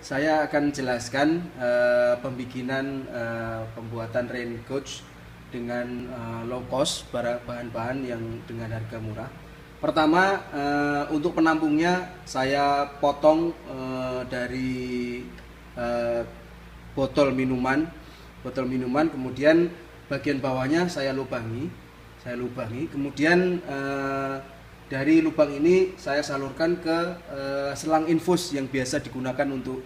saya akan jelaskan pembuatan rain gauge dengan low cost, bahan-bahan yang dengan harga murah. Pertama, untuk penampungnya saya potong dari botol minuman, kemudian bagian bawahnya saya lubangi, kemudian dari lubang ini saya salurkan ke selang infus yang biasa digunakan untuk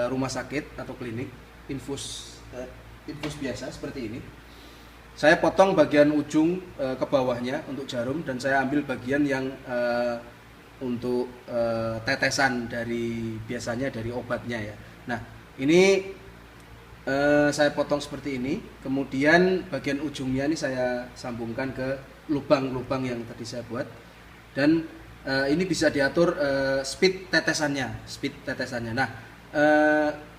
rumah sakit atau klinik, infus biasa seperti ini. Saya potong bagian ujung ke bawahnya untuk jarum, dan saya ambil bagian yang untuk tetesan dari biasanya dari obatnya ya. Nah, ini saya potong seperti ini, kemudian bagian ujungnya ini saya sambungkan ke lubang-lubang yang tadi saya buat, dan ini bisa diatur speed tetesannya. Nah,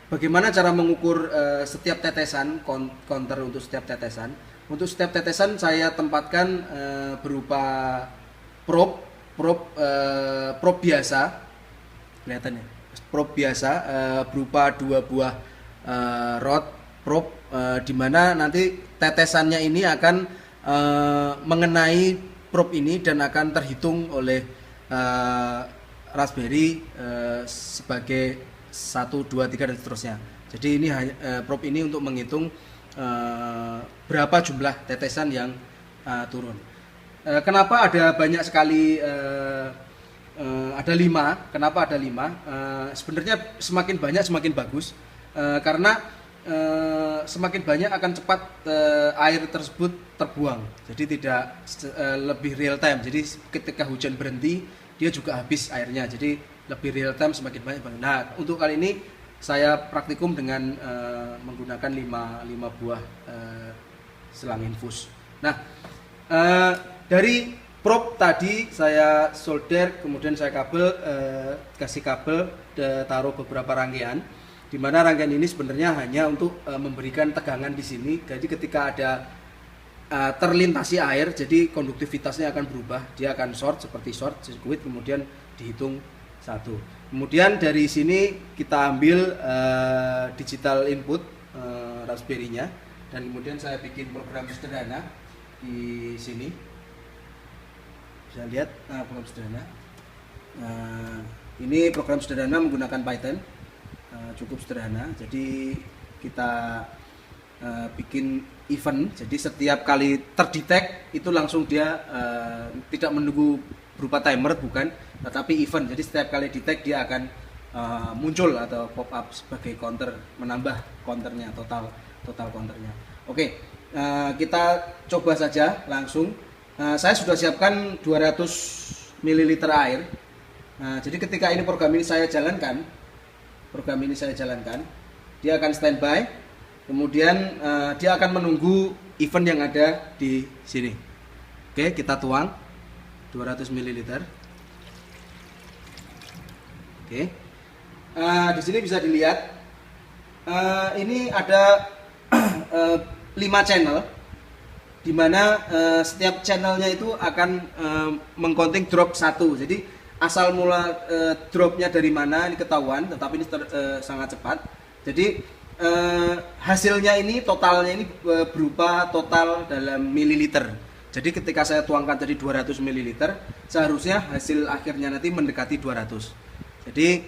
bagaimana cara mengukur setiap tetesan, counter untuk setiap tetesan? Untuk setiap tetesan saya tempatkan berupa probe biasa, kelihatan ya, probe biasa berupa 2 buah rod probe, di mana nanti tetesannya ini akan mengenai probe ini dan akan terhitung oleh Raspberry sebagai 1, 2, 3 dan seterusnya. Jadi ini probe ini untuk menghitung berapa jumlah tetesan yang turun. Kenapa ada banyak sekali, ada 5? Kenapa ada 5? Sebenarnya semakin banyak semakin bagus, karena semakin banyak akan cepat air tersebut terbuang. Jadi tidak lebih real time. Jadi ketika hujan berhenti dia juga habis airnya. Jadi lebih real time, semakin banyak. Nah, untuk kali ini saya praktikum dengan menggunakan 5 buah selang infus. Nah, dari probe tadi saya solder, kemudian saya kasih kabel, taruh beberapa rangkaian, di mana rangkaian ini sebenarnya hanya untuk memberikan tegangan di sini. Jadi ketika ada terlintasi air, jadi konduktivitasnya akan berubah, dia akan seperti short circuit, kemudian dihitung 1. Kemudian dari sini kita ambil digital input Raspberry-nya, dan kemudian saya bikin program sederhana di sini. Bisa lihat program sederhana. Ini program sederhana menggunakan Python, cukup sederhana. Jadi kita bikin event. Jadi setiap kali terdetek itu langsung dia tidak menunggu berupa timer, bukan, tetapi event. Jadi setiap kali detect dia akan muncul atau pop up sebagai counter, menambah counternya, total counternya. Oke, kita coba saja langsung. Saya sudah siapkan 200 ml air. Jadi ketika ini program ini saya jalankan, dia akan standby. Kemudian dia akan menunggu event yang ada di sini. Oke, kita tuang 200 ml. Oke. Di sini bisa dilihat ini ada 5 channel, di mana setiap channelnya itu akan mengcounting drop 1. Jadi asal mula dropnya dari mana ini ketahuan, tetapi ini sangat cepat. Jadi hasilnya ini, totalnya ini berupa total dalam mililiter. Jadi ketika saya tuangkan tadi 200 ml, seharusnya hasil akhirnya nanti mendekati 200. Jadi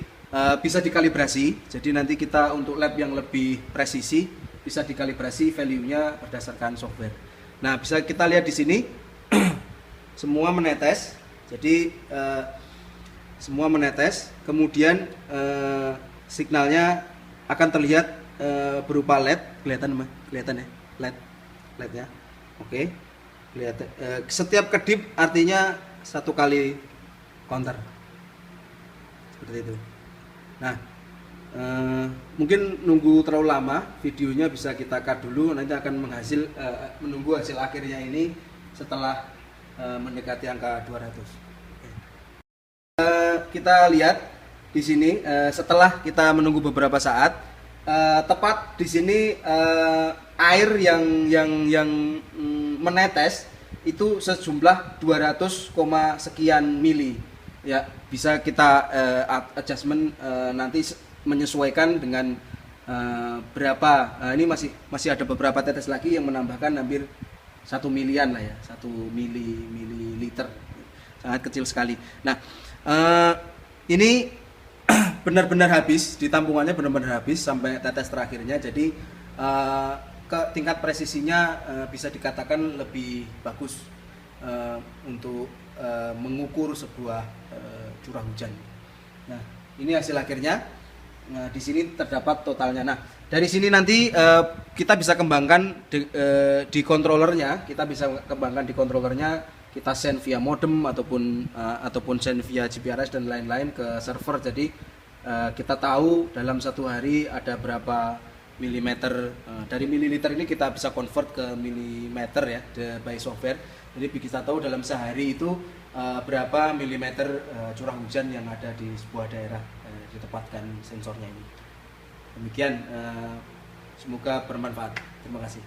bisa dikalibrasi. Jadi nanti kita untuk lab yang lebih presisi bisa dikalibrasi value-nya berdasarkan software. Nah, bisa kita lihat di sini semua menetes. Jadi semua menetes. Kemudian signalnya akan terlihat berupa LED. Kelihatan ya? LED ya. Oke. Lihat, setiap kedip artinya 1 kali counter, seperti itu. Nah, mungkin nunggu terlalu lama videonya, bisa kita cut dulu, nanti akan menunggu hasil akhirnya ini setelah mendekati angka 200. Kita lihat di sini setelah kita menunggu beberapa saat, tepat di sini air yang menetes itu sejumlah 200, sekian mili. Ya, bisa kita adjustment nanti menyesuaikan dengan berapa. Ini masih ada beberapa tetes lagi yang menambahkan hampir 1 milian lah ya, 1 mililiter, sangat kecil sekali. Nah, ini benar-benar habis, di tampungannya benar-benar habis sampai tetes terakhirnya. Jadi ke tingkat presisinya bisa dikatakan lebih bagus untuk mengukur sebuah curah hujan. Nah, ini hasil akhirnya. Nah, di sini terdapat totalnya. Nah, dari sini nanti kita bisa kembangkan di controllernya. Kita bisa kembangkan di controllernya. Kita send via modem ataupun send via GPRS dan lain-lain ke server. Jadi kita tahu dalam satu hari ada berapa milimeter. Dari mililiter ini kita bisa convert ke milimeter ya, by software. Jadi kita tahu dalam sehari itu berapa milimeter curah hujan yang ada di sebuah daerah ditempatkan sensornya ini. Demikian, semoga bermanfaat. Terima kasih.